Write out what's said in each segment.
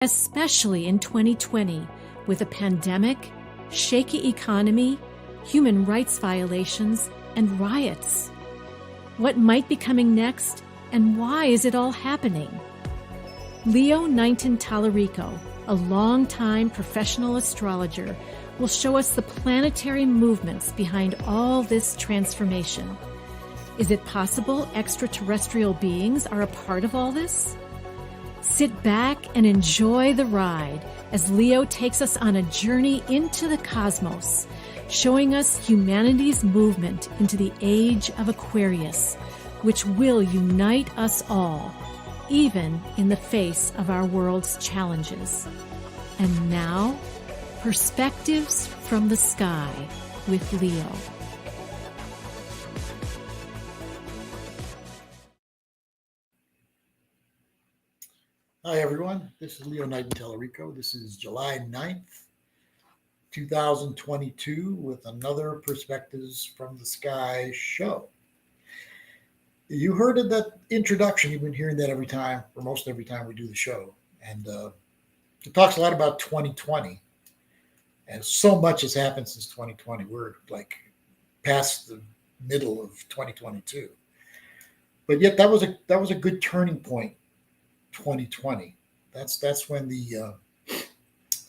especially in 2020 with a pandemic, shaky economy, human rights violations, and riots. What might be coming next, and why is it all happening? Leo Knighton Tallarico, a longtime professional astrologer, will show us the planetary movements behind all this transformation. Is it possible extraterrestrial beings are a part of all this? Sit back and enjoy the ride as Leo takes us on a journey into the cosmos, showing us humanity's movement into the Age of Aquarius, which will unite us all, even in the face of our world's challenges. And now, Perspectives from the Sky with Leo. Hi everyone, this is Leo Knighton Tallarico. This is July 9th, 2022 with another Perspectives from the Sky show. You heard of that introduction. You've been hearing that every time, or most every time we do the show. And it talks a lot about 2020. And so much has happened since 2020. We're like past the middle of 2022. But yet that was a good turning point. 2020. That's when the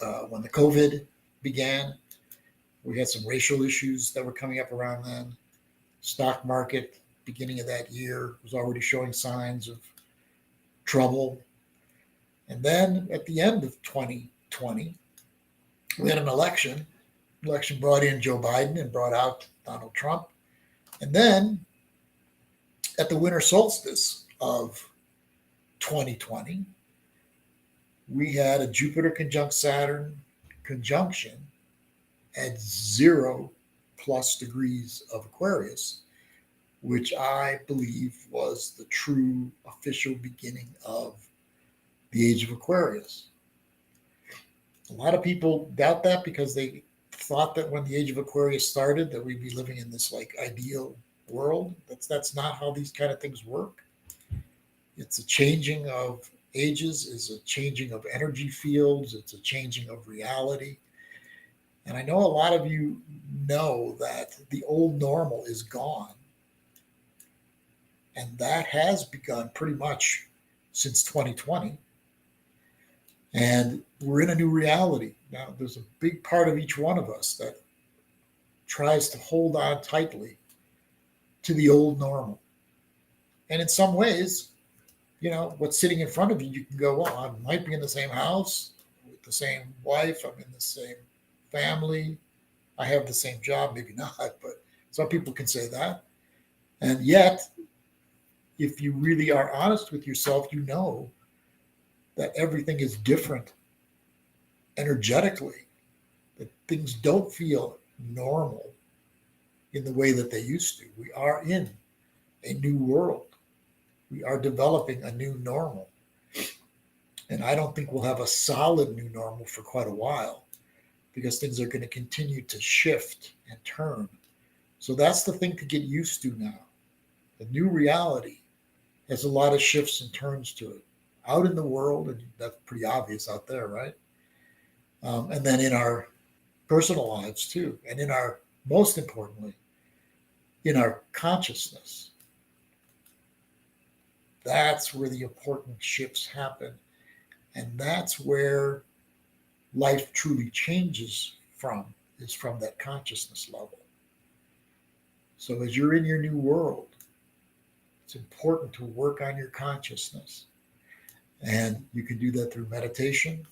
COVID began. We had some racial issues that were coming up around then. Stock market, beginning of that year, was already showing signs of trouble. And then at the end of 2020, we had an election. Election brought in Joe Biden and brought out Donald Trump. And then at the winter solstice of 2020, we had a Jupiter conjunct Saturn conjunction at 0+ degrees of Aquarius, which I believe was the true official beginning of the Age of Aquarius. A lot of people doubt that because they thought that when the Age of Aquarius started that we'd be living in this like ideal world. That's not how these kind of things work. It's a changing of ages, it's a changing of energy fields, it's a changing of reality. And I know a lot of you know that the old normal is gone. And that has begun pretty much since 2020. And we're in a new reality. Now, there's a big part of each one of us that tries to hold on tightly to the old normal. And in some ways, you know, what's sitting in front of you, you can go, well, I might be in the same house with the same wife. I'm in the same family. I have the same job, maybe not, but some people can say that. And yet, if you really are honest with yourself, you know that everything is different energetically, that things don't feel normal in the way that they used to. We are in a new world. We are developing a new normal. And I don't think we'll have a solid new normal for quite a while because things are going to continue to shift and turn. So that's the thing to get used to now. The new reality has a lot of shifts and turns to it. Out in the world, and that's pretty obvious out there, right? And then in our personal lives too. And in our, most importantly, in our consciousness. That's where the important shifts happen. And that's where life truly changes from, is from that consciousness level. So as you're in your new world, it's important to work on your consciousness. And you can do that through meditation.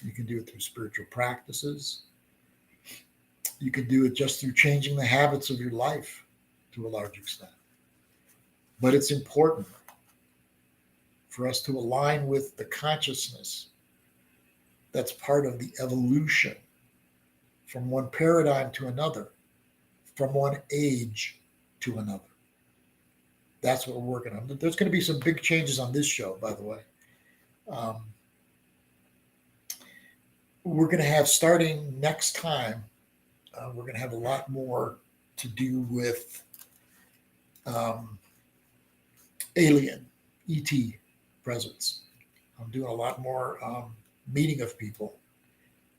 You can do it through spiritual practices. You can do it just through changing the habits of your life to a large extent. But it's important for us to align with the consciousness that's part of the evolution from one paradigm to another, from one age to another. That's what we're working on. There's going to be some big changes on this show, by the way. We're going to have, starting next time, we're going to have a lot more to do with alien, ET presence. I'm doing a lot more meeting of people.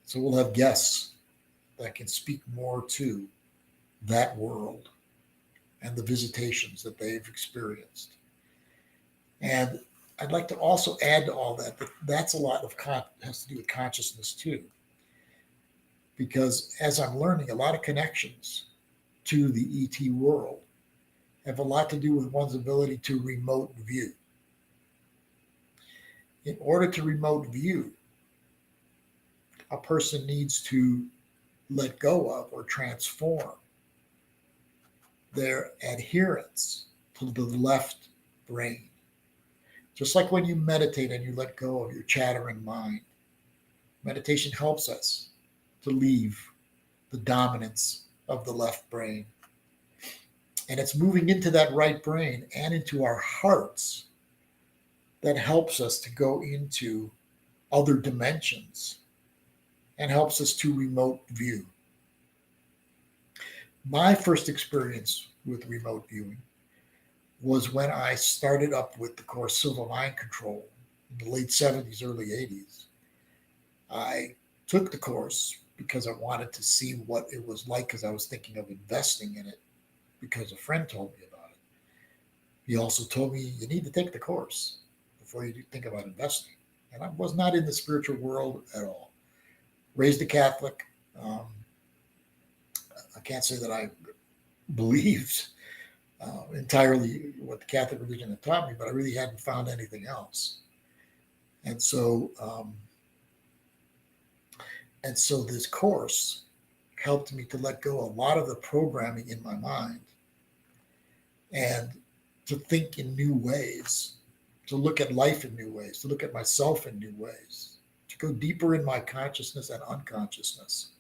So we'll have guests that can speak more to that world and the visitations that they've experienced. And I'd like to also add to all that that's a lot of has to do with consciousness too. Because as I'm learning, a lot of connections to the ET world have a lot to do with one's ability to remote view. In order to remote view, a person needs to let go of or transform their adherence to the left brain. Just like when you meditate and you let go of your chattering mind, meditation helps us to leave the dominance of the left brain. And it's moving into that right brain and into our hearts that helps us to go into other dimensions and helps us to remote view. My first experience with remote viewing was when I started up with the course Silver Mind Control in the late 70s, early 80s. I took the course because I wanted to see what it was like, because I was thinking of investing in it because a friend told me about it. He also told me you need to take the course before you think about investing. And I was not in the spiritual world at all. Raised a Catholic. I can't say that I believed entirely what the Catholic religion had taught me, but I really hadn't found anything else. And so this course helped me to let go a lot of the programming in my mind and to think in new ways, to look at life in new ways, to look at myself in new ways, to go deeper in my consciousness and unconsciousness,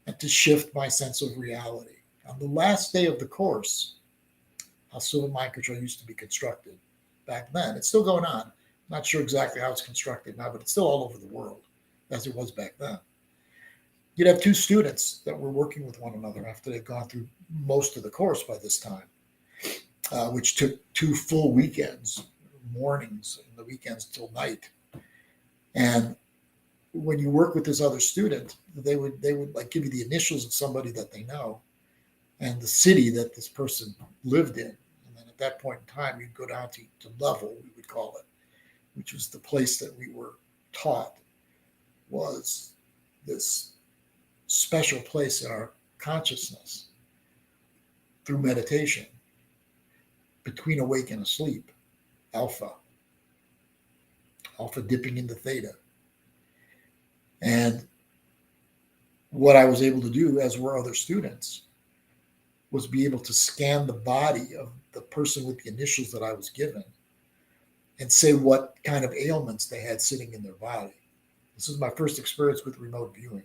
and to shift my sense of reality. On the last day of the course, how Silver Mind Control used to be constructed back then, it's still going on. I'm not sure exactly how it's constructed now, but it's still all over the world as it was back then. You'd have two students that were working with one another after they'd gone through most of the course by this time, which took 2 full weekends, mornings and the weekends till night. And when you work with this other student, they would like give you the initials of somebody that they know and the city that this person lived in. And then at that point in time, you'd go down to level, we would call it, which was the place that we were taught was this special place in our consciousness through meditation between awake and asleep, alpha dipping into theta. And what I was able to do, as were other students, was be able to scan the body of the person with the initials that I was given and say what kind of ailments they had sitting in their body. This was my first experience with remote viewing.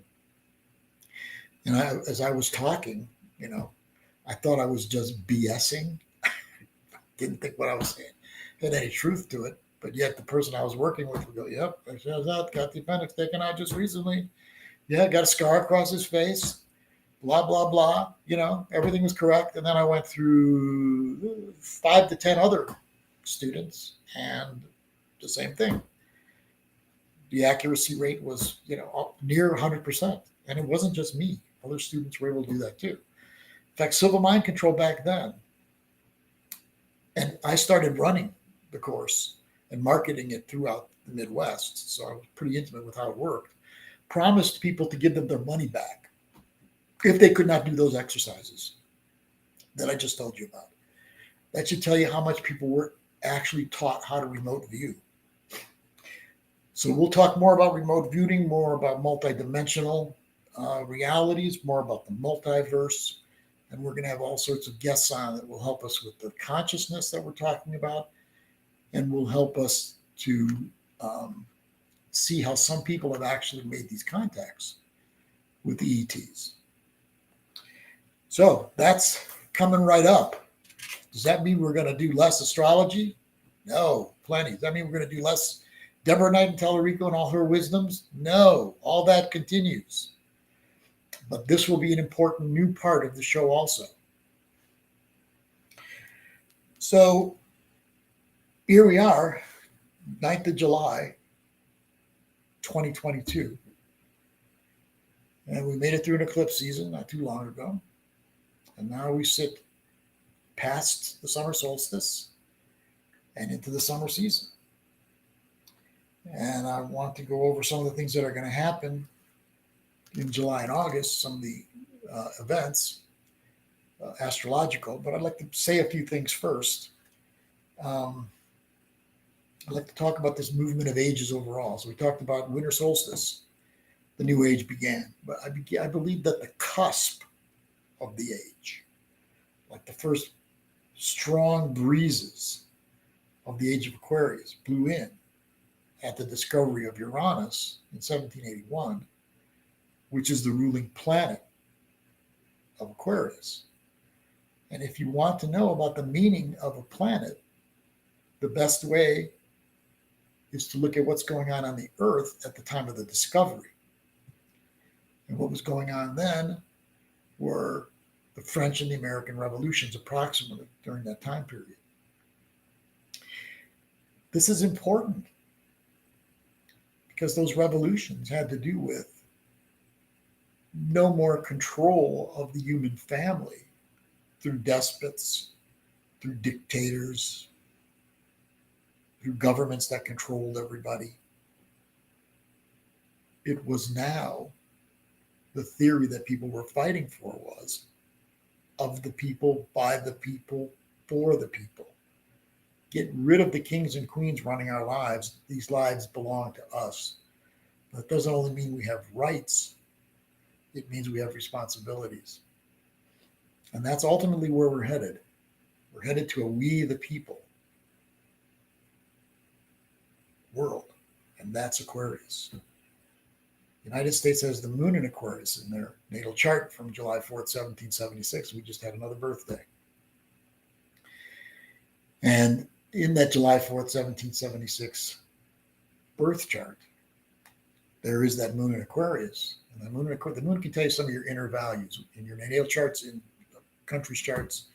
And as I was talking, I thought I was just BSing. Didn't think what I was saying had any truth to it. But yet the person I was working with would go, yep, it shows out, got the appendix taken out just recently. Yeah, got a scar across his face, blah, blah, blah. Everything was correct. And then I went through 5 to 10 other students and the same thing. The accuracy rate was, near 100%. And it wasn't just me. Other students were able to do that too. In fact, Silver Mind Control back then, and I started running the course and marketing it throughout the Midwest, so I was pretty intimate with how it worked, promised people to give them their money back if they could not do those exercises that I just told you about. That should tell you how much people were actually taught how to remote view. So we'll talk more about remote viewing, more about multidimensional realities, more about the multiverse, and we're going to have all sorts of guests on that will help us with the consciousness that we're talking about, and will help us to see how some people have actually made these contacts with the ETs. So that's coming right up. Does that mean we're going to do less astrology? No, plenty. Does that mean we're going to do less Deborah Knighton Tallarico and all her wisdoms? No, all that continues. But this will be an important new part of the show also. So here we are, 9th of July, 2022. And we made it through an eclipse season not too long ago. And now we sit past the summer solstice and into the summer season. And I want to go over some of the things that are going to happen in July and August, some of the events, astrological. But I'd like to say a few things first. I'd like to talk about this movement of ages overall. So we talked about winter solstice. The new age began. But I believe that the cusp of the age, like the first strong breezes of the Age of Aquarius, blew in at the discovery of Uranus in 1781, which is the ruling planet of Aquarius. And if you want to know about the meaning of a planet, the best way is to look at what's going on the Earth at the time of the discovery. And what was going on then were the French and the American revolutions approximately during that time period. This is important because those revolutions had to do with no more control of the human family through despots, through dictators, through governments that controlled everybody. It was now the theory that people were fighting for was of the people, by the people, for the people. Get rid of the kings and queens running our lives. These lives belong to us. That doesn't only mean we have rights, it means we have responsibilities. And that's ultimately where we're headed. We're headed to a we the people world, and that's Aquarius. The United States has the moon in Aquarius in their natal chart from July 4th, 1776. We just had another birthday. And in that July 4th, 1776 birth chart, there is that moon in Aquarius. And the moon can tell you some of your inner values in your natal charts, in country's charts.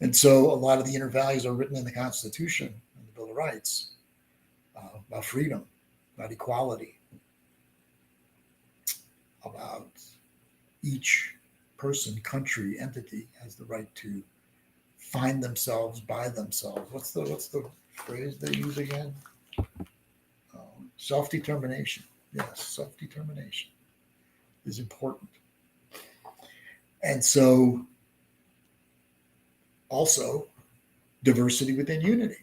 And so a lot of the inner values are written in the Constitution and the Bill of Rights about freedom, about equality, about each person, country, entity has the right to find themselves by themselves. What's the phrase they use again? Self-determination. Yes, self-determination is important. And so also diversity within unity.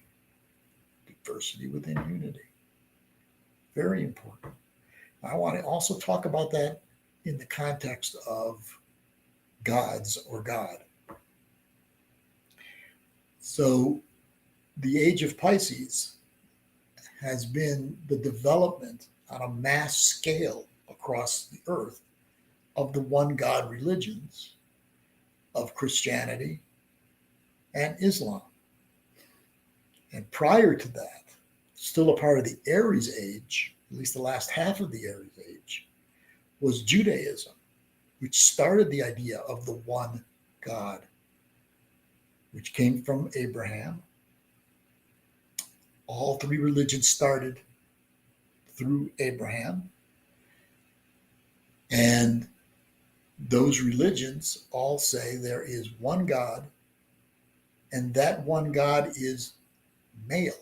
Diversity within unity. Very important. I want to also talk about that in the context of gods or God. So the age of Pisces has been the development on a mass scale across the earth of the one God religions of Christianity and Islam. And prior to that, still a part of the Aries age, at least the last half of the Aries age, was Judaism, which started the idea of the one God, which came from Abraham. All three religions started through Abraham. And those religions all say there is one God, and that one God is male.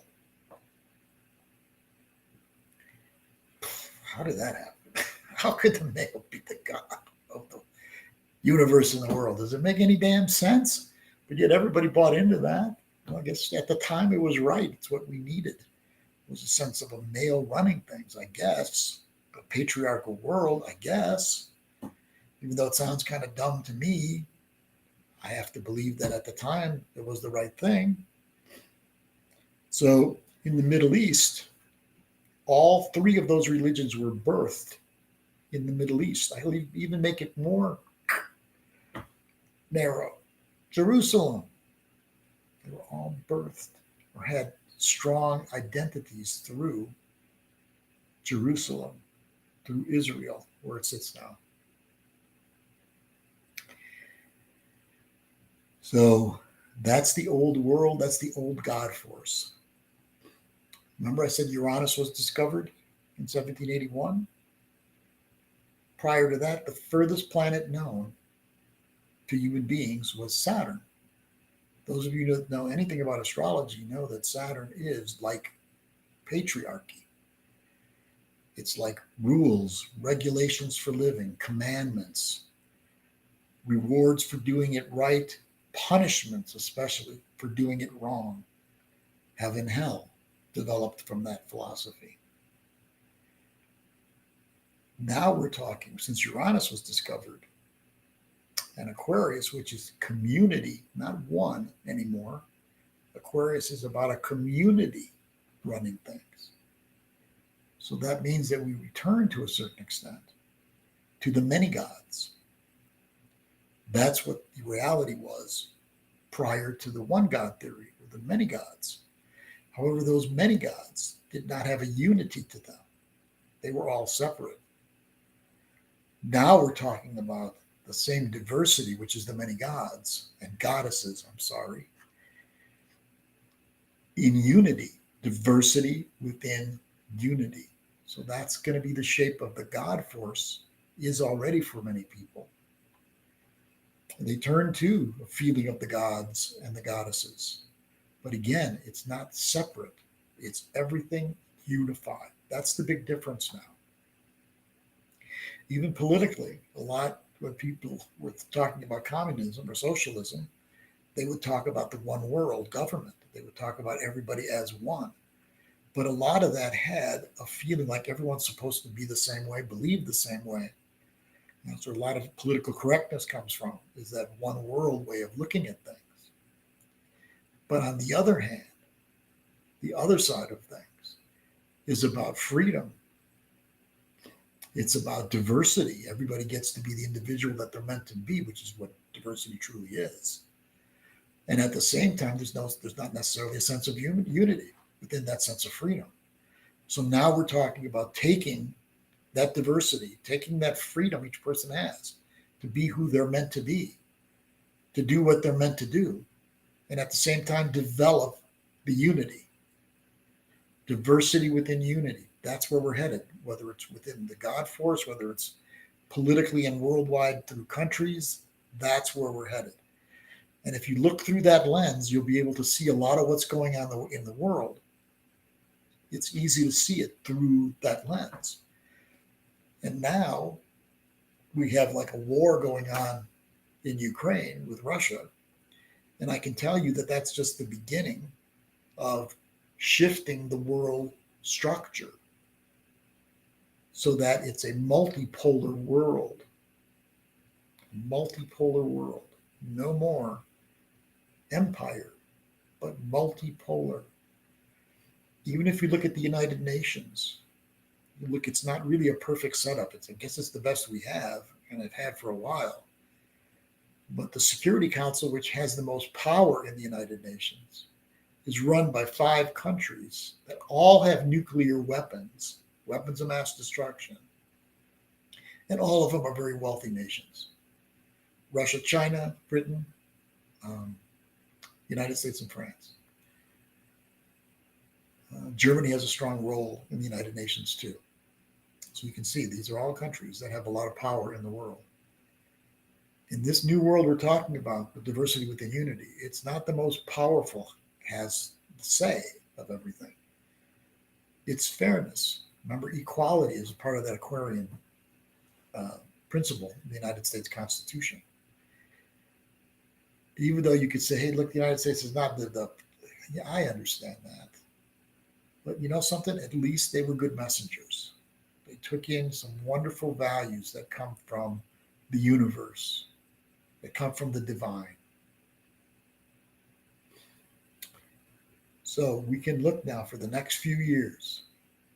How did that happen? How could the male be the God of the universe and the world? Does it make any damn sense? But yet everybody bought into that. Well, I guess at the time it was right. It's what we needed. It was a sense of a male running things, I guess. A patriarchal world, I guess. Even though it sounds kind of dumb to me, I have to believe that at the time it was the right thing. So in the Middle East, all three of those religions were birthed in the Middle East. I even make it more narrow. Jerusalem. They were all birthed or had strong identities through Jerusalem, through Israel, where it sits now. So that's the old world. That's the old God force. Remember I said Uranus was discovered in 1781. Prior to that, the furthest planet known to human beings was Saturn. Those of you who know anything about astrology know that Saturn is like patriarchy. It's like rules, regulations for living, commandments, rewards for doing it right, punishments, especially for doing it wrong. Heaven, hell, developed from that philosophy. Now we're talking, since Uranus was discovered, and Aquarius, which is community, not one anymore. Aquarius is about a community running things. So that means that we return to a certain extent to the many gods. That's what the reality was prior to the one God theory, or the many gods. However, those many gods did not have a unity to them. They were all separate. Now we're talking about the same diversity, which is the many gods and goddesses, in unity, diversity within unity. So that's going to be the shape of the God force, is already for many people. And they turn to a feeling of the gods and the goddesses. But again, it's not separate. It's everything unified. That's the big difference now. Even politically, a lot when people were talking about communism or socialism, they would talk about the one world government. They would talk about everybody as one. But a lot of that had a feeling like everyone's supposed to be the same way, believe the same way. And that's where a lot of political correctness comes from, is that one world way of looking at things. But on the other hand, the other side of things is about freedom. It's about diversity. Everybody gets to be the individual that they're meant to be, which is what diversity truly is. And at the same time, there's not necessarily a sense of unity within that sense of freedom. So now we're talking about taking that diversity, taking that freedom each person has to be who they're meant to be, to do what they're meant to do, and at the same time develop the unity. Diversity within unity. That's where we're headed, whether it's within the God force, whether it's politically and worldwide through countries, that's where we're headed. And if you look through that lens, you'll be able to see a lot of what's going on in the world. It's easy to see it through that lens. And now we have like a war going on in Ukraine with Russia. And I can tell you that that's just the beginning of shifting the world structure so that it's a multipolar world. Multipolar world. No more empire, but multipolar. Even if you look at the United Nations, look, it's not really a perfect setup. I guess it's the best we have, and have had for a while. But the Security Council, which has the most power in the United Nations, is run by 5 countries that all have nuclear weapons, weapons of mass destruction. And all of them are very wealthy nations. Russia, China, Britain, United States, and France. Germany has a strong role in the United Nations too. So you can see these are all countries that have a lot of power in the world. In this new world we're talking about, the diversity within unity, it's not the most powerful has the say of everything. It's fairness. Remember, equality is a part of that Aquarian principle in the United States Constitution. Even though you could say, hey, look, the United States has not lived up. Yeah, I understand that. But you know something? At least they were good messengers. They took in some wonderful values that come from the universe, that come from the divine. So we can look now for the next few years,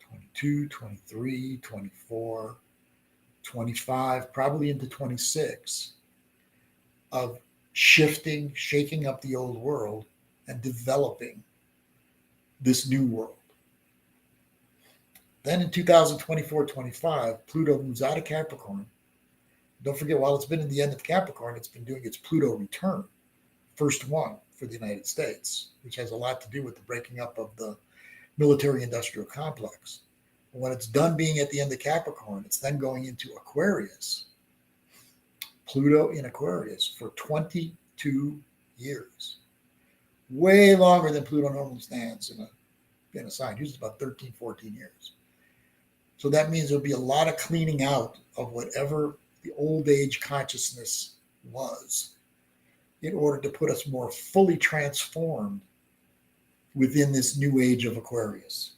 22, 23, 24, 25, probably into 26, of shifting, shaking up the old world and developing this new world. Then in 2024-25, Pluto moves out of Capricorn. Don't forget, while it's been in the end of Capricorn, it's been doing its Pluto return, first one for the United States, which has a lot to do with the breaking up of the military-industrial complex. When it's done being at the end of Capricorn, it's then going into Aquarius. Pluto in Aquarius for 22 years. Way longer than Pluto normally stands in a sign. Usually about 13, 14 years. So that means there'll be a lot of cleaning out of whatever the old age consciousness was in order to put us more fully transformed within this new age of Aquarius.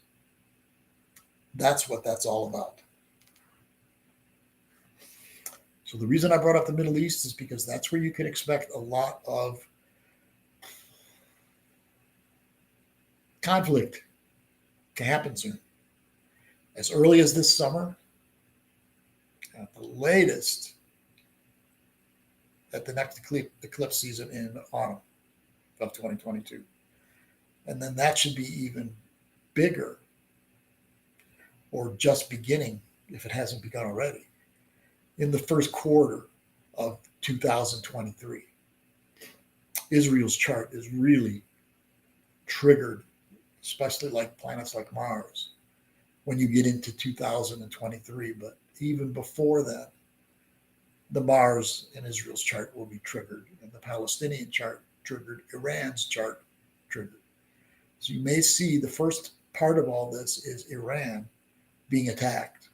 That's what that's all about. So the reason I brought up the Middle East is because that's where you can expect a lot of conflict to happen soon. As early as this summer, at the latest, at the next eclipse season in autumn of 2022. And then that should be even bigger, or just beginning, if it hasn't begun already, in the first quarter of 2023. Israel's chart is really triggered, especially like planets like Mars, when you get into 2023. But even before that, the Mars in Israel's chart will be triggered, and the Palestinian chart triggered, Iran's chart triggered. So you may see the first part of all this is Iran being attacked.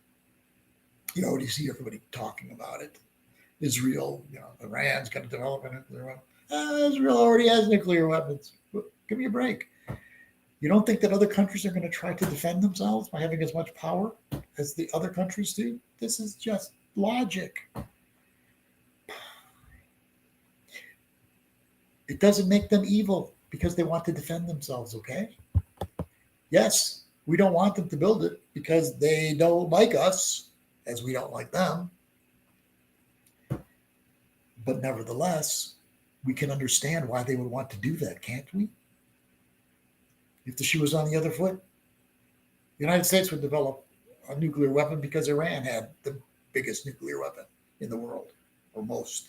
You already see everybody talking about it. Israel, Iran's going to develop a nuclear weapon. Israel already has nuclear weapons. Give me a break. You don't think that other countries are going to try to defend themselves by having as much power as the other countries do? This is just logic. It doesn't make them evil because they want to defend themselves, okay? Yes, we don't want them to build it because they don't like us, as we don't like them. But nevertheless, we can understand why they would want to do that, can't we? If the shoe was on the other foot, the United States would develop a nuclear weapon because Iran had the biggest nuclear weapon in the world, or most.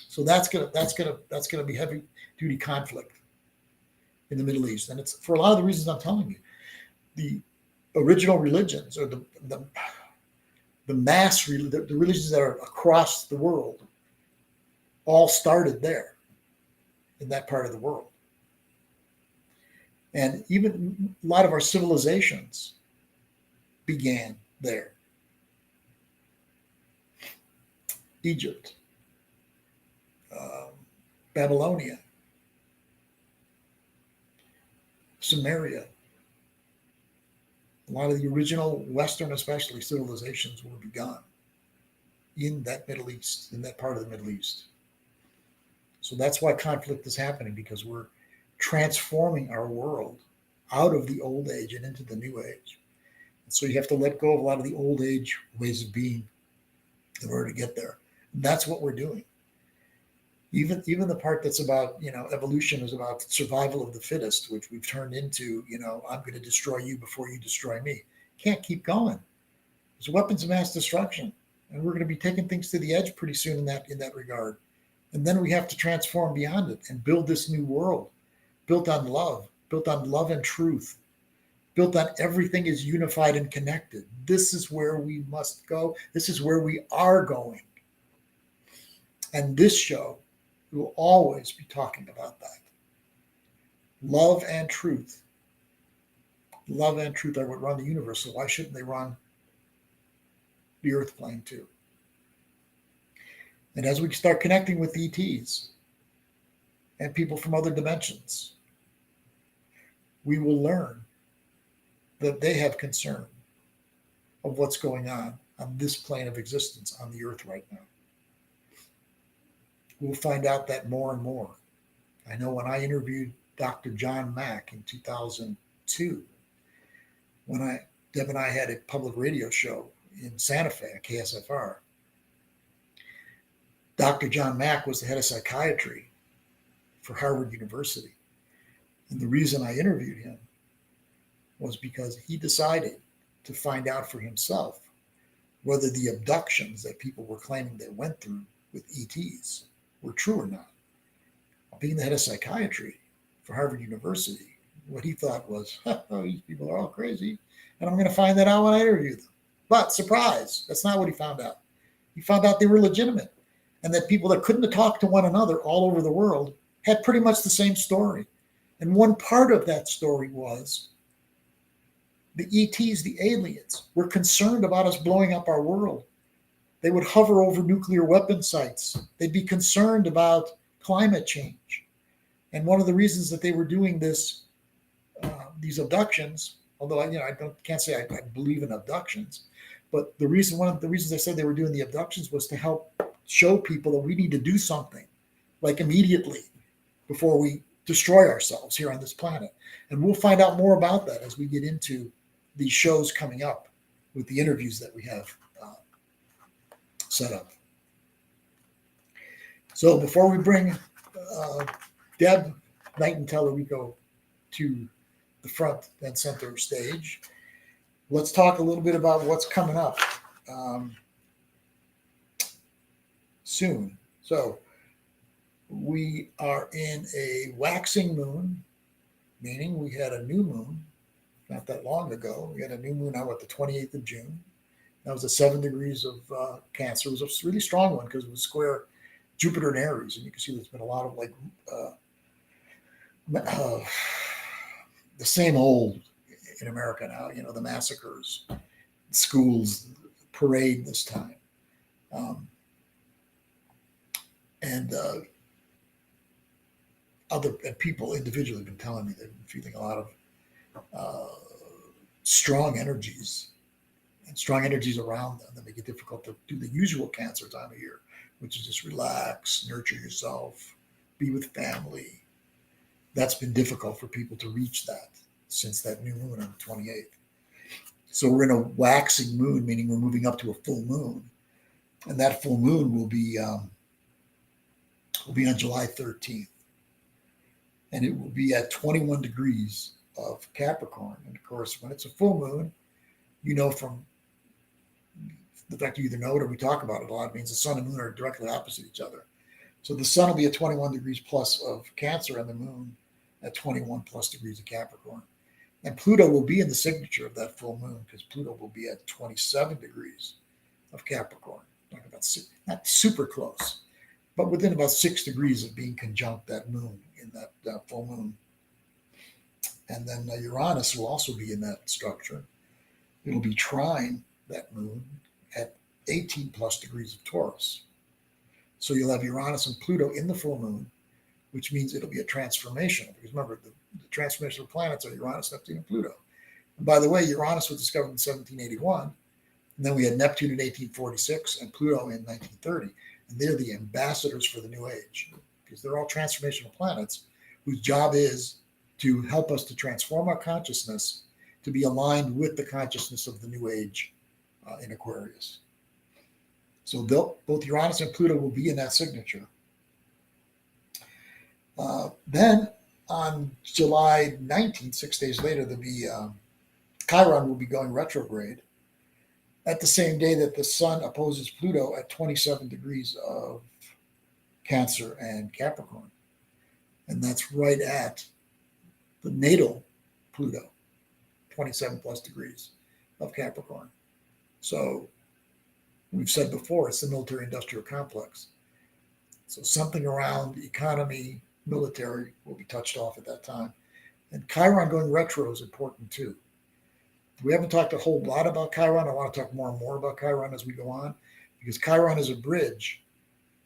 So that's gonna be heavy duty conflict in the Middle East, and it's for a lot of the reasons I'm telling you. The original religions, or the mass the religions that are across the world, all started there, in that part of the world. And even a lot of our civilizations began there. Egypt, Babylonia, Sumeria. A lot of the original Western, especially, civilizations were begun in that Middle East, in that part of the Middle East. So that's why conflict is happening, because we're transforming our world out of the old age and into the new age. And so you have to let go of a lot of the old age ways of being in order to get there. And that's what we're doing. Even the part that's about, evolution is about survival of the fittest, which we've turned into, I'm going to destroy you before you destroy me. Can't keep going. There's weapons of mass destruction. And we're going to be taking things to the edge pretty soon in that regard. And then we have to transform beyond it and build this new world built on love and truth, built on everything is unified and connected. This is where we must go. This is where we are going. And this show will always be talking about that. Love and truth. Love and truth are what run the universe. So why shouldn't they run the earth plane too? And as we start connecting with ETs and people from other dimensions, we will learn that they have concern of what's going on this plane of existence on the earth right now. We'll find out that more and more. I know when I interviewed Dr. John Mack in 2002, when Deb and I had a public radio show in Santa Fe at KSFR, Dr. John Mack was the head of psychiatry for Harvard University. And the reason I interviewed him was because he decided to find out for himself whether the abductions that people were claiming they went through with ETs were true or not. Being the head of psychiatry for Harvard University, what he thought was, these people are all crazy. And I'm going to find that out when I interview them. But surprise, that's not what he found out. He found out they were legitimate, and that people that couldn't talk to one another all over the world had pretty much the same story. And one part of that story was the ETs, the aliens, were concerned about us blowing up our world. They would hover over nuclear weapon sites. They'd be concerned about climate change. And one of the reasons that they were doing this, these abductions, although can't say I believe in abductions, but one of the reasons I said they were doing the abductions was to help show people that we need to do something, like immediately, before we destroy ourselves here on this planet. And we'll find out more about that as we get into these shows coming up with the interviews that we have set up. So before we bring Deb Knighton Tallarico to the front and center stage, let's talk a little bit about what's coming up soon. So we are in a waxing moon, meaning we had a new moon not that long ago. We had a new moon out at the 28th of June. That was at 7 degrees of Cancer. It was a really strong one because it was square Jupiter and Aries. And you can see there's been a lot of the same old in America now, the massacres, schools, parade this time. And people individually have been telling me they've been feeling a lot of strong energies and strong energies around them that make it difficult to do the usual Cancer time of year, which is just relax, nurture yourself, be with family. That's been difficult for people to reach that since that new moon on the 28th. So we're in a waxing moon, meaning we're moving up to a full moon. And that full moon will be on July 13th. And it will be at 21 degrees of Capricorn. And of course, when it's a full moon, from the fact you either know it or we talk about it a lot, it means the sun and moon are directly opposite each other. So the sun will be at 21 degrees plus of Cancer and the moon at 21 plus degrees of Capricorn. And Pluto will be in the signature of that full moon because Pluto will be at 27 degrees of Capricorn. Talking about not super close, but within about 6 degrees of being conjunct that moon in that full moon. And then Uranus will also be in that structure. It'll be trine that moon at 18 plus degrees of Taurus. So you'll have Uranus and Pluto in the full moon, which means it'll be a transformational. Because remember, the transformational planets are Uranus, Neptune, and Pluto. And by the way, Uranus was discovered in 1781. And then we had Neptune in 1846 and Pluto in 1930. And they're the ambassadors for the New Age because they're all transformational planets whose job is to help us to transform our consciousness to be aligned with the consciousness of the New Age in Aquarius. So both Uranus and Pluto will be in that signature. Then on July 19th, 6 days later, there'll be Chiron will be going retrograde at the same day that the sun opposes Pluto at 27 degrees of Cancer and Capricorn. And that's right at the natal Pluto, 27 plus degrees of Capricorn. So we've said before, it's the military industrial complex. So something around economy, military will be touched off at that time. And Chiron going retro is important too. We haven't talked a whole lot about Chiron. I want to talk more and more about Chiron as we go on, because Chiron is a bridge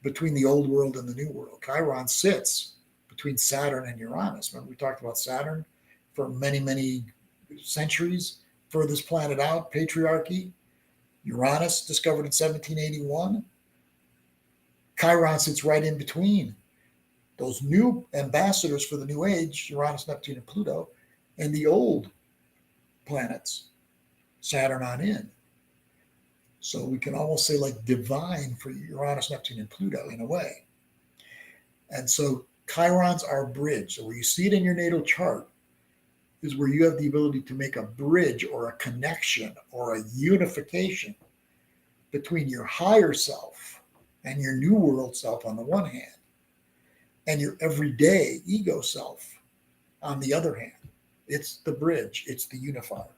between the old world and the new world. Chiron sits between Saturn and Uranus. Remember, we talked about Saturn for many, many centuries, furthest planet out, patriarchy. Uranus, discovered in 1781. Chiron sits right in between those new ambassadors for the New Age, Uranus, Neptune, and Pluto, and the old planets, Saturn on in. So we can almost say like divine for Uranus, Neptune, and Pluto in a way. And so Chiron's our bridge. So where you see it in your natal chart is where you have the ability to make a bridge or a connection or a unification between your higher self and your new world self on the one hand, and your everyday ego self on the other hand. It's the bridge. It's the unifier.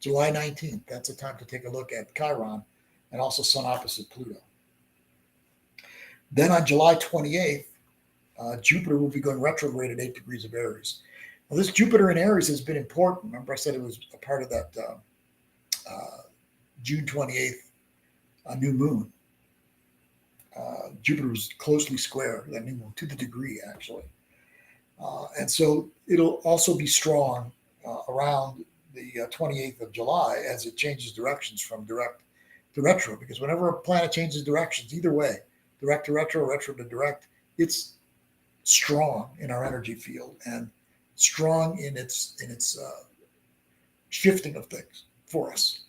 July 19th, that's a time to take a look at Chiron and also Sun opposite Pluto. Then on July 28th, Jupiter will be going retrograde at 8 degrees of Aries. Now, this Jupiter in Aries has been important. Remember, I said it was a part of that June 28th new moon. Jupiter was closely square, that new moon, to the degree, actually. And so it'll also be strong around the 28th of July as it changes directions from direct to retro, because whenever a planet changes directions, either way, direct to retro, retro to direct, it's strong in our energy field and strong in its shifting of things for us.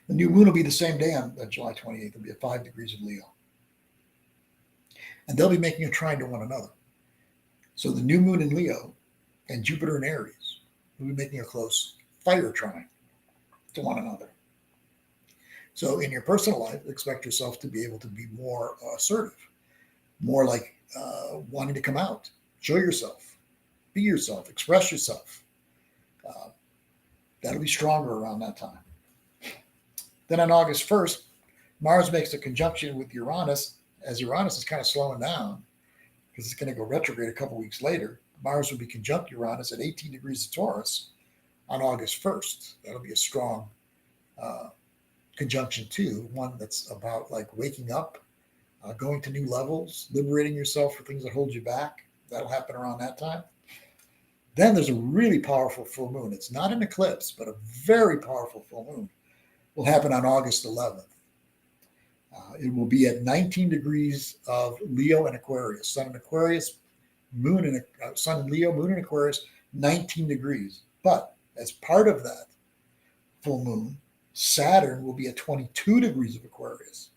The new moon will be the same day on July 28th. It'll be at 5 degrees of Leo. And they'll be making a trine to one another. So the new moon in Leo and Jupiter in Aries will be making a close fire trine to one another. So in your personal life, expect yourself to be able to be more assertive, more like wanting to come out, show yourself, be yourself, express yourself. That'll be stronger around that time. Then on August 1st, Mars makes a conjunction with Uranus, as Uranus is kind of slowing down because it's going to go retrograde a couple weeks later. Mars will be conjunct Uranus at 18 degrees of Taurus on August 1st. That'll be a strong conjunction too, one that's about like waking up, going to new levels, liberating yourself for things that hold you back. That'll happen around that time. Then there's a really powerful full moon. It's not an eclipse, but a very powerful full moon will happen on August 11th. It will be at 19 degrees of Leo and Aquarius. Sun in Aquarius, Sun in Leo, moon in Aquarius, 19 degrees. But as part of that full moon, Saturn will be at 22 degrees of Aquarius.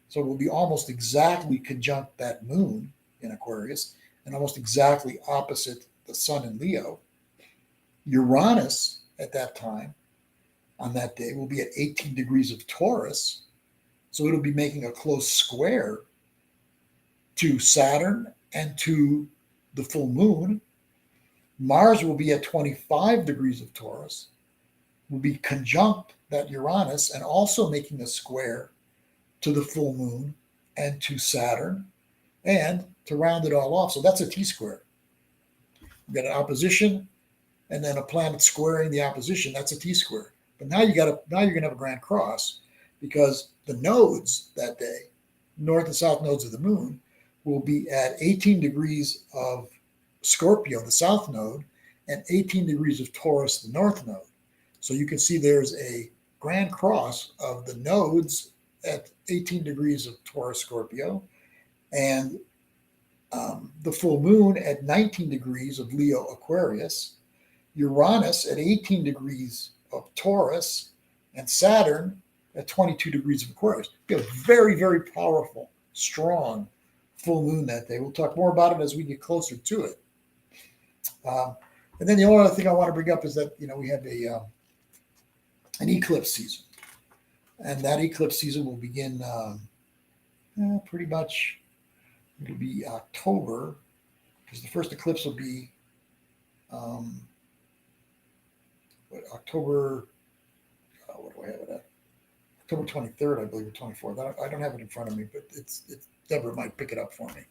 So it will be almost exactly conjunct that moon in Aquarius and almost exactly opposite the Sun in Leo. Uranus at that time, on that day, will be at 18 degrees of Taurus. So it'll be making a close square to Saturn and to the full moon. Mars will be at 25 degrees of Taurus, will be conjunct that Uranus and also making a square to the full moon and to Saturn, and to round it all off. So that's a T-square. You've got an opposition and then a planet squaring the opposition. That's a T-square. But now you're going to have a grand cross, because the nodes that day, north and south nodes of the moon, will be at 18 degrees of Scorpio, the south node, and 18 degrees of Taurus, the north node. So you can see there's a grand cross of the nodes at 18 degrees of Taurus, Scorpio, and the full moon at 19 degrees of Leo, Aquarius, Uranus at 18 degrees of Taurus, and Saturn at 22 degrees of Aquarius. Be a very, very powerful, strong full moon that day. We'll talk more about it as we get closer to it. And then the only other thing I want to bring up is that, we have an eclipse season. And that eclipse season will begin pretty much, it'll be October, because the first eclipse will be October, what do I have it at? October 23rd, I believe, or 24th. I don't have it in front of me, but it's Deborah might pick it up for me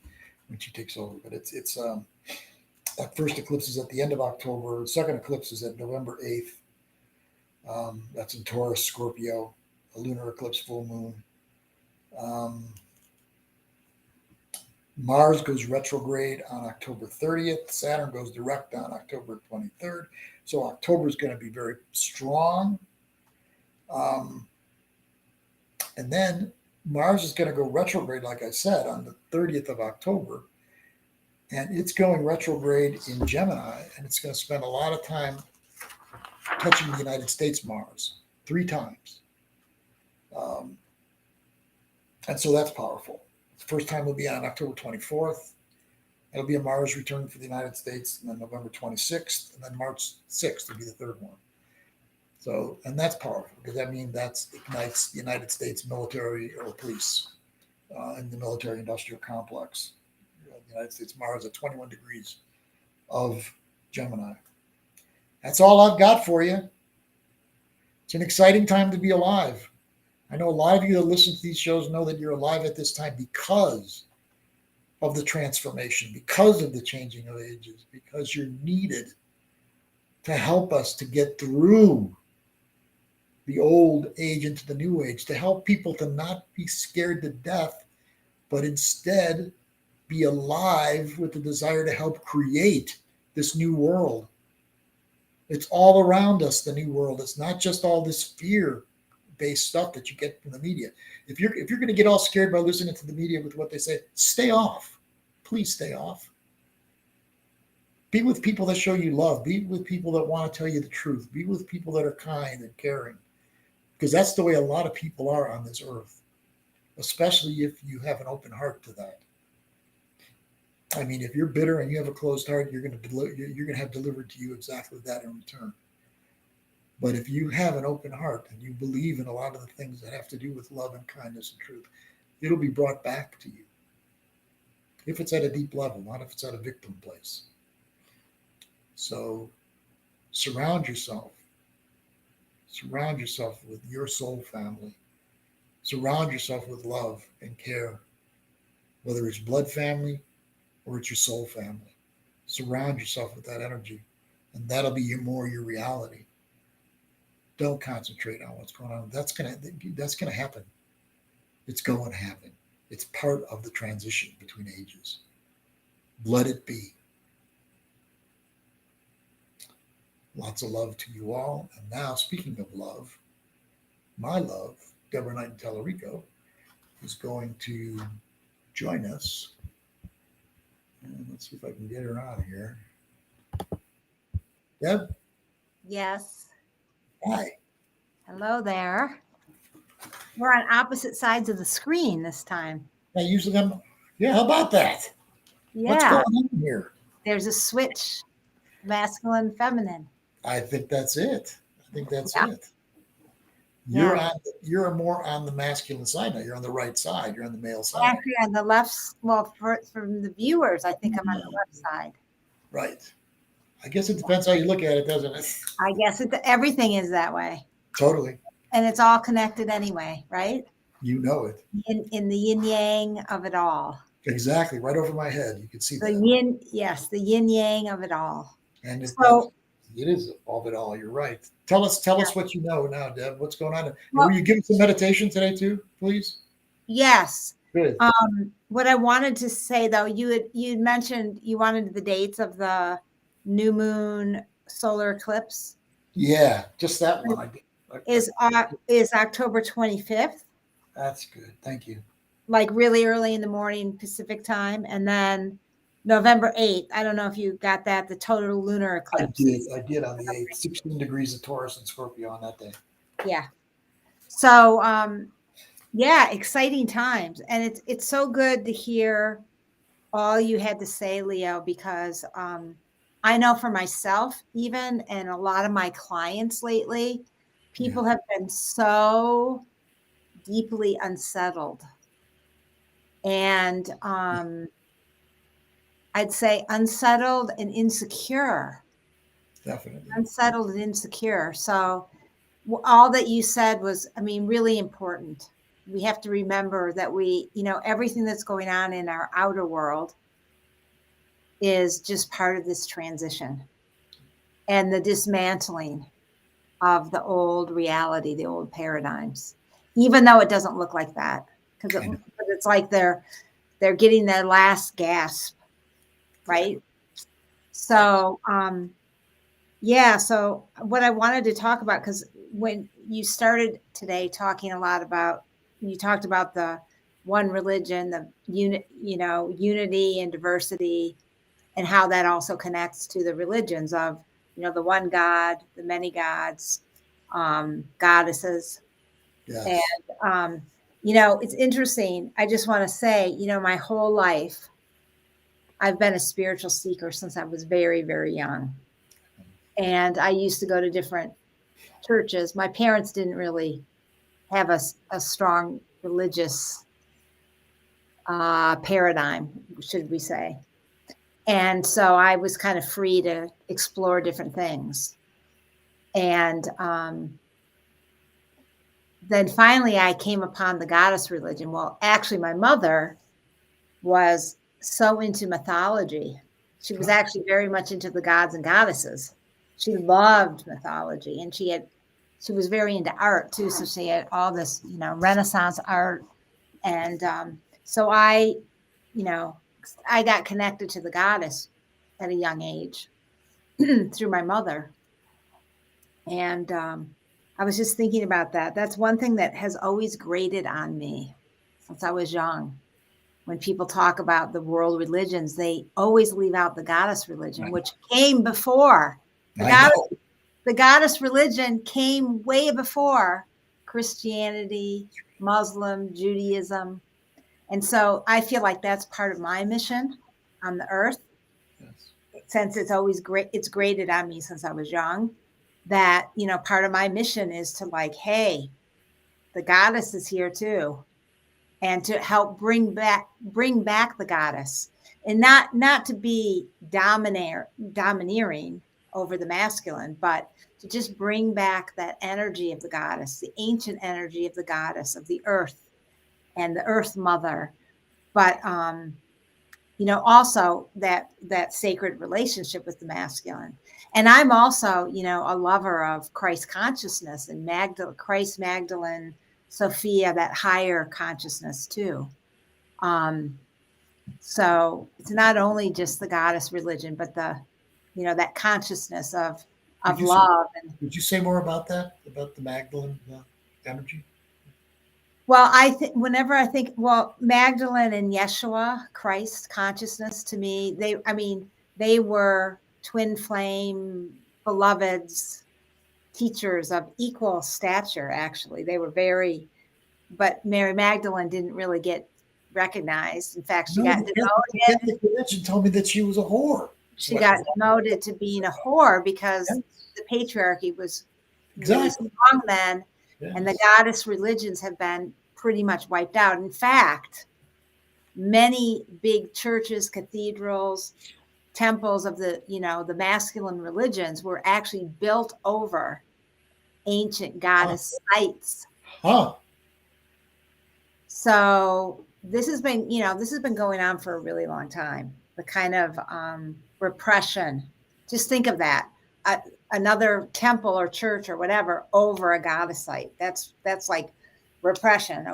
when she takes over. But it's that first eclipse is at the end of October. The second eclipse is at November 8th. That's in Taurus, Scorpio, a lunar eclipse, full moon. Mars goes retrograde on October 30th. Saturn goes direct on October 23rd. So October is going to be very strong. And then Mars is going to go retrograde, like I said, on the 30th of October. And it's going retrograde in Gemini, and it's going to spend a lot of time touching the United States Mars 3 times. And so that's powerful. The first time will be on October 24th. It'll be a Mars return for the United States, and then November 26th, and then March 6th will be the third one. So, and that's powerful, because that means that ignites the United States military or police in the military industrial complex. The United States Mars at 21 degrees of Gemini. That's all I've got for you. It's an exciting time to be alive. I know a lot of you that listen to these shows know that you're alive at this time because of the transformation, because of the changing of ages, because you're needed to help us to get through the old age into the new age, to help people to not be scared to death, but instead be alive with the desire to help create this new world. It's all around us, the new world. It's not just all this fear-based stuff that you get from the media. If you're going to get all scared by listening to the media with what they say, stay off. Please stay off. Be with people that show you love. Be with people that want to tell you the truth. Be with people that are kind and caring. Because that's the way a lot of people are on this earth, especially if you have an open heart to that. I mean, if you're bitter and you have a closed heart, you're going to have delivered to you exactly that in return. But if you have an open heart and you believe in a lot of the things that have to do with love and kindness and truth, it'll be brought back to you. If it's at a deep level, not if it's at a victim place. So surround yourself. Surround yourself with your soul family. Surround yourself with love and care, whether it's blood family or it's your soul family. Surround yourself with that energy, and that'll be your reality. Don't concentrate on what's going on. That's gonna happen. It's going to happen. It's part of the transition between ages. Let it be. Lots of love to you all. And now, speaking of love, my love, Deborah Knighton Tallarico, is going to join us. And let's see if I can get her on here. Deb? Yes. Hi. Hello there. We're on opposite sides of the screen this time. I usually am. Yeah, how about that? Yeah. What's going on here? There's a switch, masculine, feminine. I think that's it. Yeah. It. You're more on the masculine side now. You're on the right side. You're on the male side. Actually, on the left, well, from the viewers, I think I'm on the left side. Right. I guess it depends how you look at it, doesn't it? I guess everything is that way. Totally. And it's all connected anyway, right? You know it. In the yin yang of it all. Exactly. Right over my head. You can see The that. yin, yes, the yin yang of it all. And it is of it all. You're right. Tell us what you know now, Deb. What's going on? Were you giving some meditation today too, please? Yes. Good. What I wanted to say though, you mentioned you wanted the dates of the new moon solar eclipse. Yeah, just that one. Is October 25th. That's good. Thank you. Like really early in the morning Pacific time, and then November 8th. I don't know if you got that, the total lunar eclipse. I did on the 8th, 16 degrees of Taurus and Scorpio on that day. Yeah. So, yeah, exciting times. And it's so good to hear all you had to say, Leo, because I know for myself even, and a lot of my clients lately, people have been so deeply unsettled. And I'd say unsettled and insecure. Definitely. Unsettled and insecure. So all that you said was, I mean, really important. We have to remember that everything that's going on in our outer world is just part of this transition and the dismantling of the old reality, the old paradigms, even though it doesn't look like that, because it's like they're getting their last gasp, right? So, so what I wanted to talk about, because when you started today talking a lot about, you talked about the one religion, the unity and diversity, and how that also connects to the religions of, the one God, the many gods, goddesses. Yes. And, it's interesting. I just want to say, my whole life, I've been a spiritual seeker since I was very, very young. And I used to go to different churches. My parents didn't really have a strong religious paradigm, should we say. And so I was kind of free to explore different things. And then finally I came upon the goddess religion. Well, actually, my mother was so into mythology. She was actually very much into the gods and goddesses. She loved mythology, and she was very into art too. So she had all this, Renaissance art. And so I got connected to the goddess at a young age through my mother. And I was just thinking about that. That's one thing that has always grated on me since I was young. When people talk about the world religions, they always leave out the goddess religion, which came before. The goddess religion came way before Christianity, Muslim, Judaism. And so I feel like that's part of my mission on the earth. Yes. Since it's grated on me since I was young, that, part of my mission is to hey, the goddess is here too. And to help bring back the goddess, and not to be domineering over the masculine, but to just bring back that energy of the goddess, the ancient energy of the goddess of the earth and the earth mother. But also that sacred relationship with the masculine. And I'm also, a lover of Christ consciousness and Christ, Magdalene, Sophia, that higher consciousness too. So it's not only just the goddess religion, but that consciousness of love. Would you say more about that, about the Magdalene energy? Well, whenever I think, Magdalene and Yeshua, Christ consciousness, to me, they were twin flame beloveds, teachers of equal stature. Actually, they were but Mary Magdalene didn't really get recognized. In fact, she got demoted. The religion told me that she was a whore. She got demoted to being a whore because the patriarchy was really strong then. Yes. And the goddess religions have been pretty much wiped out. In fact, many big churches, cathedrals, temples of the masculine religions were actually built over ancient goddess sites. So this has been going on for a really long time. The kind of repression. Just think of that. Another temple or church or whatever over a goddess site. That's like oppression,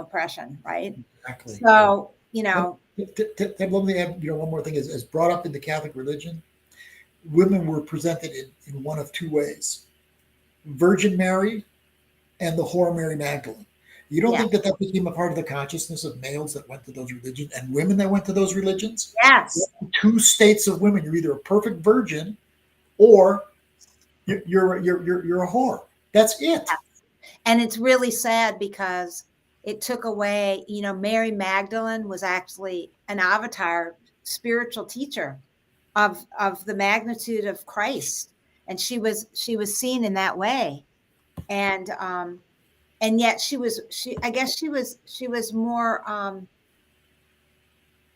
right? Exactly. So, let me add, one more thing is brought up in the Catholic religion. Women were presented in one of two ways: Virgin Mary and the whore Mary Magdalene. You don't think that became a part of the consciousness of males that went to those religions and women that went to those religions? Yes. Two states of women. You're either a perfect virgin or you're a whore. That's it. Yes. And it's really sad because it took away, Mary Magdalene was actually an avatar, spiritual teacher of the magnitude of Christ. And she was seen in that way. And yet she was more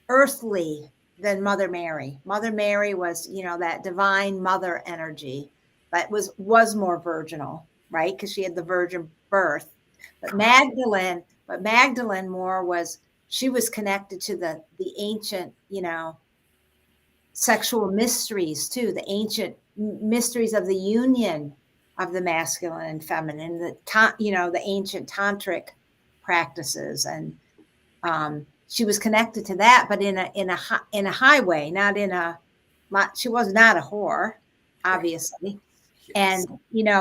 earthly than Mother Mary. Mother Mary was, that divine mother energy, but was more virginal, right? Because she had the virgin birth. But Magdalene more she was connected to the ancient, sexual mysteries too, the ancient mysteries of the union of the masculine and feminine, the ancient tantric practices, and she was connected to that, but in a high way, she was not a whore, obviously. Yes. And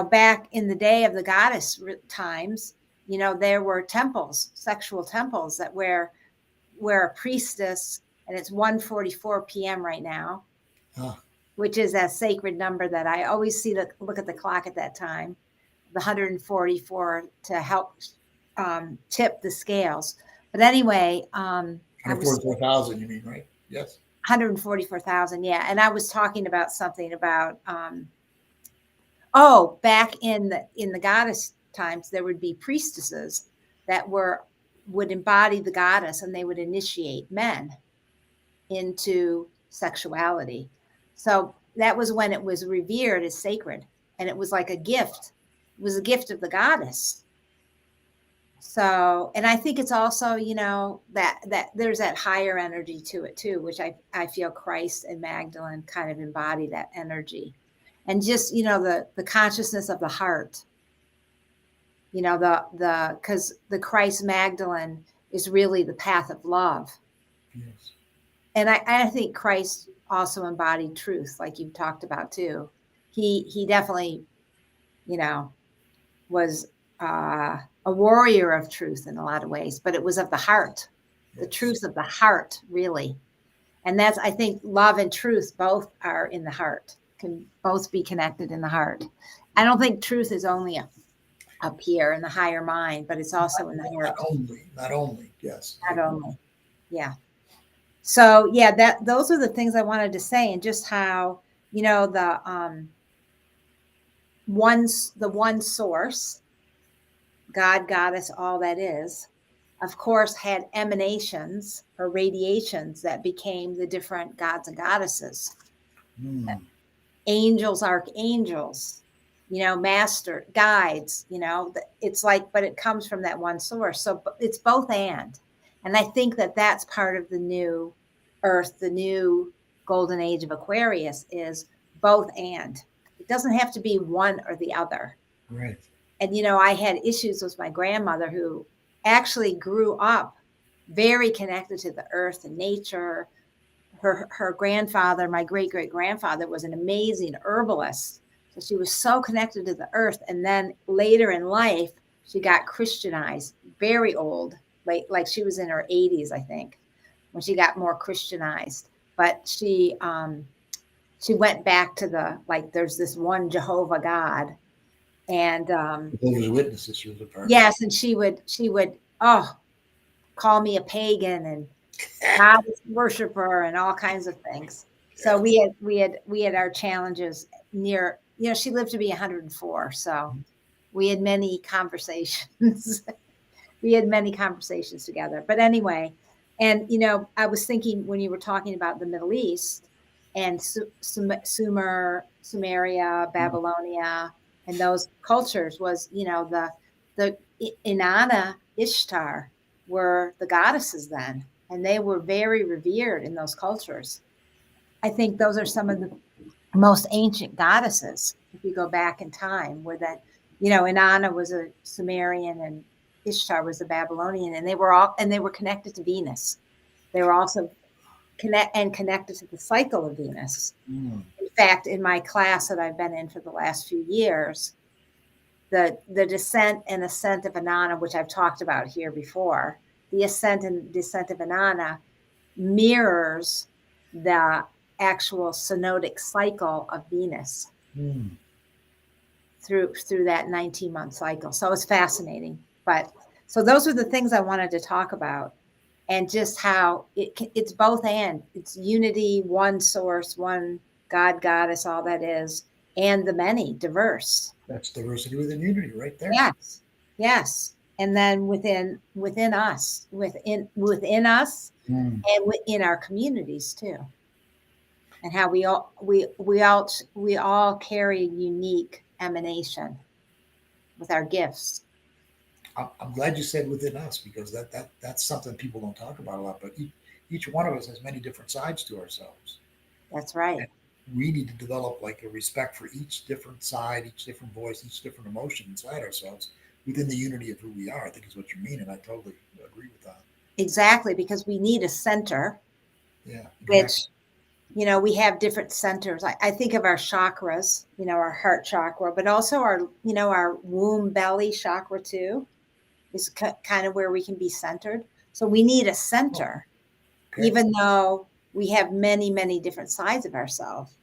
back in the day of the goddess times, there were temples, sexual temples, that where a priestess, and it's 1:44 p.m. right now. Which is a sacred number that I always look at the clock at that time, the 144, to help tip the scales. But anyway, 144,000, you mean, right? Yes. 144,000, yeah. And I was talking about something about back in the goddess times, there would be priestesses that would embody the goddess, and they would initiate men into sexuality. So that was when it was revered as sacred, and it was like a gift. It was a gift of the goddess. So, and I think it's also, that there's that higher energy to it too, which I feel Christ and Magdalene kind of embody that energy. And just, the consciousness of the heart, because the Christ Magdalene is really the path of love. Yes. And I think Christ also embodied truth, like you talked about too. He definitely, was a warrior of truth in a lot of ways, but it was of the heart, the Yes. truth of the heart, really. And that's, I think, love and truth both are in the heart, can both be connected in the heart. I don't think truth is only up here in the higher mind, but it's also in the heart. Not only, yes. Not only, yeah. So yeah, those are the things I wanted to say, and just how, the one source, God, goddess, all that is, of course, had emanations or radiations that became the different gods and goddesses. Angels, archangels, master guides, it's like, but it comes from that one source. So it's both and I think that that's part of the new earth, the new golden age of Aquarius, is both and. It doesn't have to be one or the other. Right. And I had issues with my grandmother, who actually grew up very connected to the earth and nature. Her grandfather, my great-great-grandfather, was an amazing herbalist. So she was so connected to the earth. And then later in life, she got Christianized, very old, like she was in her 80s, I think, when she got more Christianized. But she went back to there's this one Jehovah God. And Jehovah's Witnesses, she was a part. yes, and she would call me a pagan and goddess worshiper and all kinds of things. So we had our challenges near, she lived to be 104. So we had many conversations. We had many conversations together. But anyway, and I was thinking when you were talking about the Middle East and Sumeria, Babylonia, and those cultures, was the Inanna, Ishtar were the goddesses then. And they were very revered in those cultures. I think those are some of the most ancient goddesses, if you go back in time, where that, Inanna was a Sumerian and Ishtar was a Babylonian, and they were connected to Venus. They were also connected to the cycle of Venus. In fact, in my class that I've been in for the last few years, the descent and ascent of Inanna, which I've talked about here before, the ascent and descent of Inanna mirrors the actual synodic cycle of Venus through that 19-month cycle. So it's fascinating. But so those are the things I wanted to talk about, and just how it's both and. It's unity, one source, one God, goddess, all that is, and the many, diverse. That's diversity within unity, right there. Yes. And then within us, and within our communities too, and how we all carry unique emanation with our gifts. I'm glad you said within us, because that's something people don't talk about a lot. But each one of us has many different sides to ourselves. That's right. And we need to develop a respect for each different side, each different voice, each different emotion inside ourselves, within the unity of who we are, I think is what you mean. And I totally agree with that. Exactly, because we need a center. Yeah. Exactly. Which, we have different centers. I think of our chakras, our heart chakra, but also our womb belly chakra too, is kind of where we can be centered. So we need a center, even though we have many, many different sides of ourselves.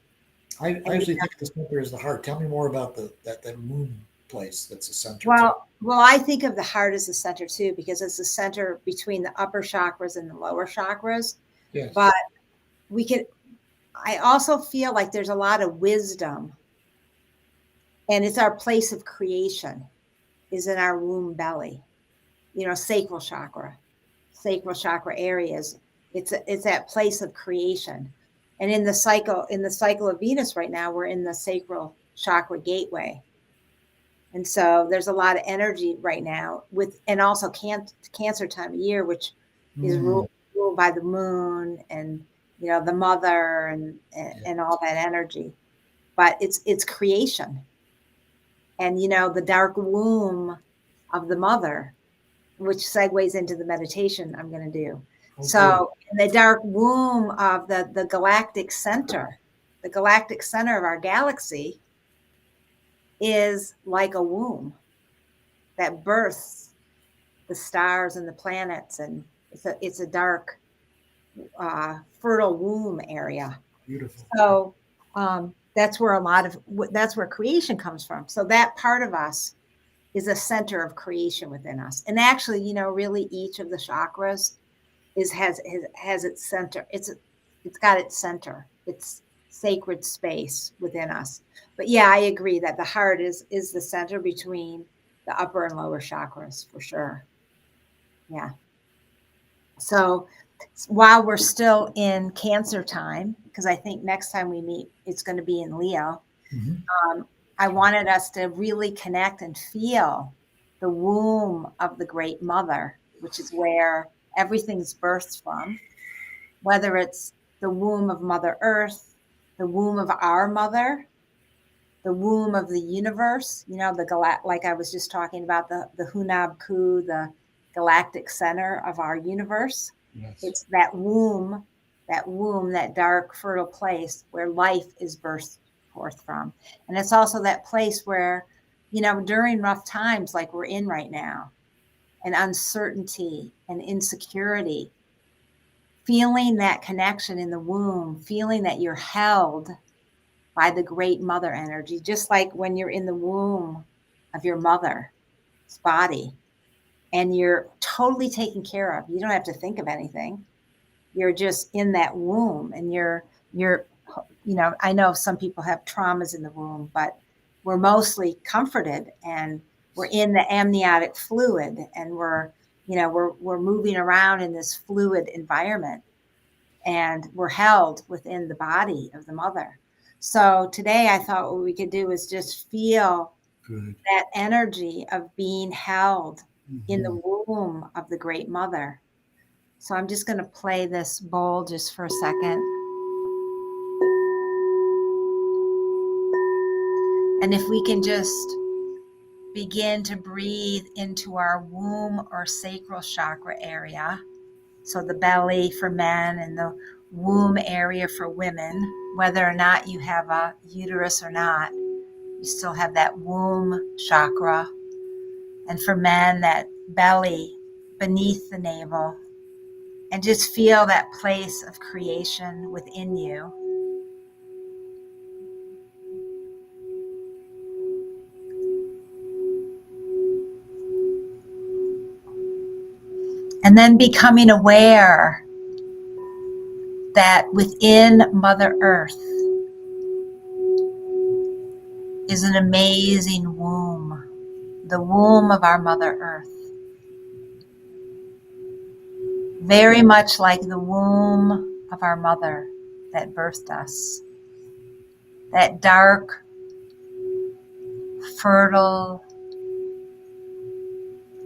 I usually think the center is the heart. Tell me more about that womb place that's the center. Well, I think of the heart as the center too, because it's the center between the upper chakras and the lower chakras. Yes. But I also feel like there's a lot of wisdom, and it's our place of creation is in our womb belly, sacral chakra areas. It's that place of creation. And in the cycle of Venus right now, we're in the sacral chakra gateway. And so there's a lot of energy right now and also cancer time of year, which is ruled by the moon and, the mother and all that energy. But it's creation. And, the dark womb of the mother, which segues into the meditation I'm going to do. Okay. So in the dark womb of the galactic center of our galaxy is like a womb that births the stars and the planets. And it's a dark, fertile womb area. Beautiful. So that's where creation comes from. So that part of us is a center of creation within us. And actually, really each of the chakras has its center. It's got its center. It's sacred space within us. But yeah, I agree that the heart is the center between the upper and lower chakras for sure. Yeah. So while we're still in Cancer time, because I think next time we meet, it's going to be in Leo. Mm-hmm. I wanted us to really connect and feel the womb of the Great Mother, which is where everything's birthed from, whether it's the womb of Mother Earth, the womb of our mother, the womb of the universe, like I was just talking about, the Hunab Ku, the galactic center of our universe. Yes. It's that womb, that dark, fertile place where life is birthed forth from. And it's also that place where, during rough times like we're in right now, and uncertainty and insecurity, feeling that connection in the womb, feeling that you're held by the Great Mother energy, just like when you're in the womb of your mother's body and you're totally taken care of. You don't have to think of anything. You're just in that womb, and you're I know some people have traumas in the womb, but we're mostly comforted, and we're in the amniotic fluid, and we're moving around in this fluid environment, and we're held within the body of the mother. So today I thought what we could do is just feel that energy of being held in the womb of the Great Mother. So I'm just going to play this bowl just for a second. And if we can just begin to breathe into our womb or sacral chakra area, so the belly for men and the womb area for women, whether or not you have a uterus or not, you still have that womb chakra. And for men, that belly beneath the navel. And just feel that place of creation within you. And then becoming aware that within Mother Earth is an amazing womb, the womb of our Mother Earth. Very much like the womb of our mother that birthed us. That dark, fertile,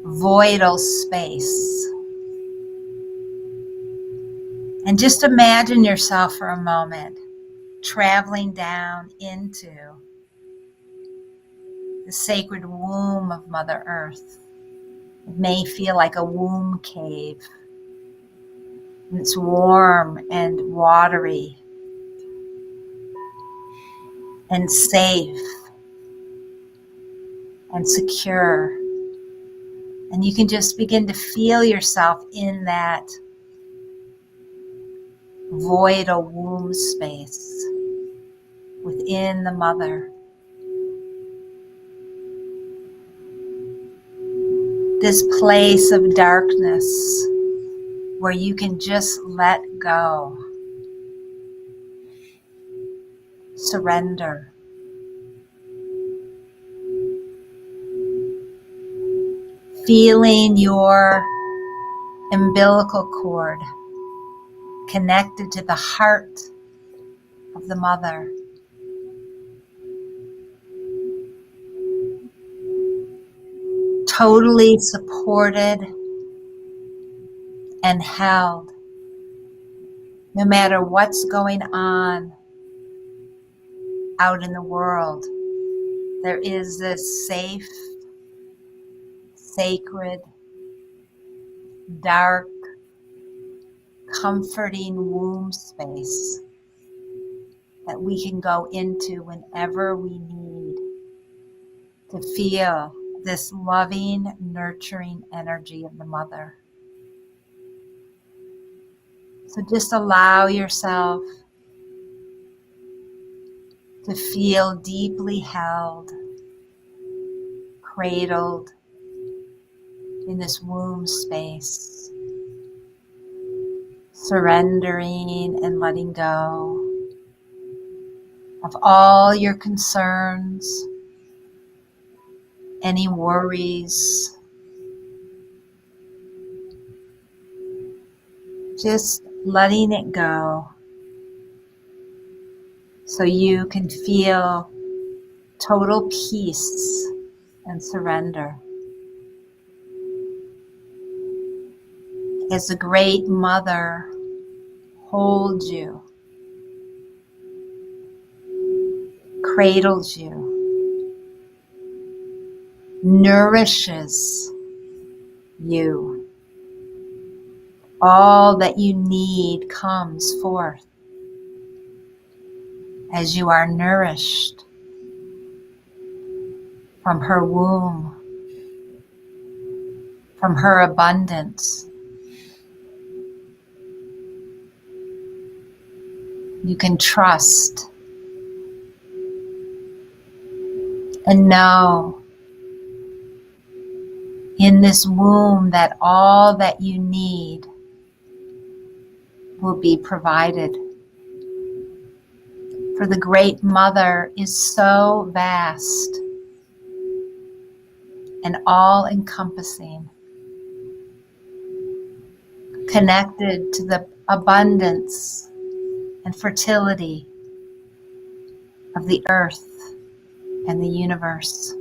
voidal space. And just imagine yourself for a moment traveling down into the sacred womb of Mother Earth. It may feel like a womb cave. And it's warm and watery and safe and secure. And you can just begin to feel yourself in that voidal womb space within the mother. This place of darkness where you can just let go, surrender. Feeling your umbilical cord connected to the heart of the mother. totally supported and held. No matter what's going on out in the world, there is this safe, sacred, dark, comforting womb space that we can go into whenever we need to feel this loving, nurturing energy of the mother. So just allow yourself to feel deeply held, cradled in this womb space, surrendering and letting go of all your concerns, any worries. Just letting it go so you can feel total peace and surrender. As the great mother holds you, cradles you, nourishes you. All that you need comes forth as you are nourished from her womb, from her abundance. You can trust and know in this womb that all that you need will be provided. For the great mother is so vast and all-encompassing, connected to the abundance and fertility of the earth and the universe.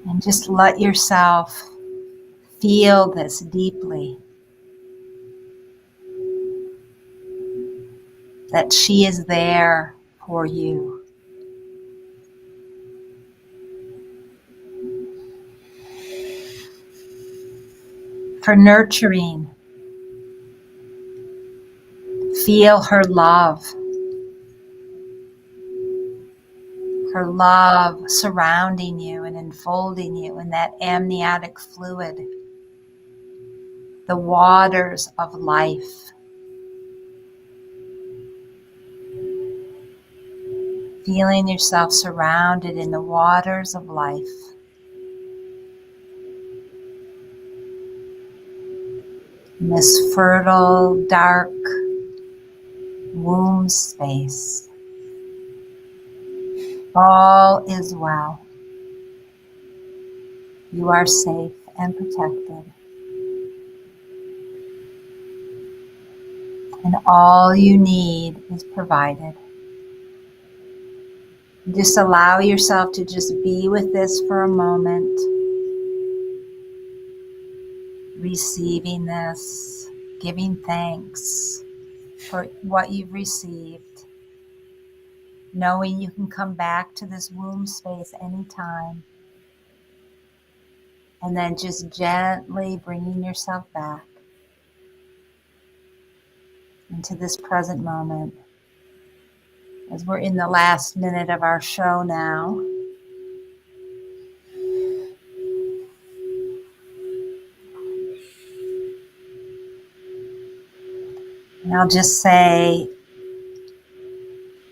And just let yourself feel this deeply, that she is there for you. For nurturing, feel her love surrounding you and enfolding you in that amniotic fluid, the waters of life. Feeling yourself surrounded in the waters of life. In this fertile, dark womb space. All is well. You are safe and protected. And all you need is provided. Just allow yourself to just be with this for a moment. Receiving this, giving thanks for what you've received. Knowing you can come back to this womb space anytime. And then just gently bringing yourself back into this present moment. As we're in the last minute of our show now. And I'll just say,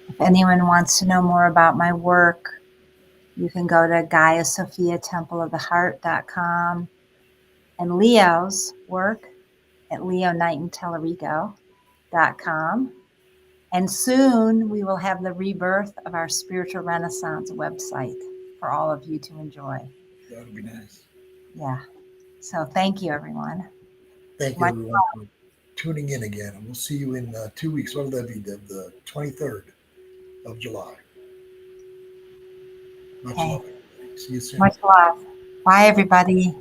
if anyone wants to know more about my work, you can go to GaiaSophiaTempleOfTheHeart.com and Leo's work at Leo Knighton Tallarico.com. And soon we will have the rebirth of our Spiritual Renaissance website for all of you to enjoy. That would be nice. Yeah. So thank you, everyone. Thank you, everyone, for tuning in again. And we'll see you in 2 weeks. What will that be? The 23rd of July. Much love. See you soon. Much love. Bye, everybody.